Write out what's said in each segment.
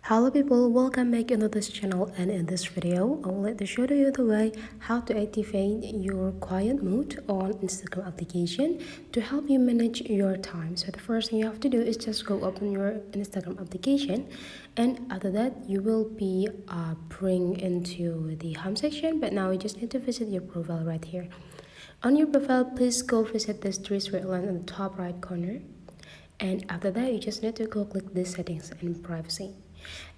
Hello people, welcome back into this channel, and in this video I would like to show you the way how to activate your quiet mode on Instagram application to help you manage your time. So the first thing you have to do is just go open your Instagram application, and after that you will be bring into the home section, but now you just need to visit your profile right here. On your profile, please go visit this three straight line in the top right corner. And after that, you just need to go click this settings and privacy.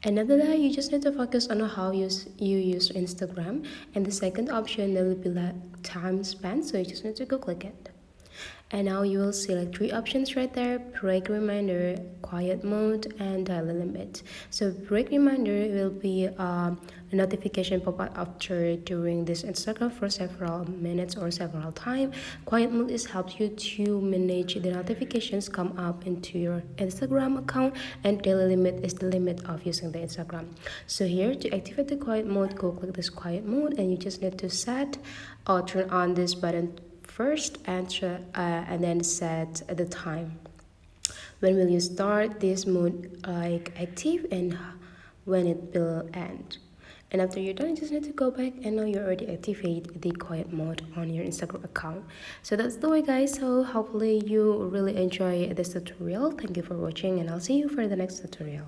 And after that, you just need to focus on how you use Instagram. And the second option, there will be like time spent, so you just need to go click it. And now you will see like three options right there: break reminder, quiet mode, and daily limit. So break reminder will be a notification pop up after during this Instagram for several minutes or several time. Quiet mode is helps you to manage the notifications come up into your Instagram account, and daily limit is the limit of using the Instagram. So here, to activate the quiet mode, go click this quiet mode, and you just need to set or turn on this button first, and then set the time. When will you start this mode like active, and when it will end. And after you're done, you just need to go back, and now you already activate the quiet mode on your Instagram account. So that's the way, guys. So hopefully you really enjoy this tutorial. Thank you for watching, and I'll see you for the next tutorial.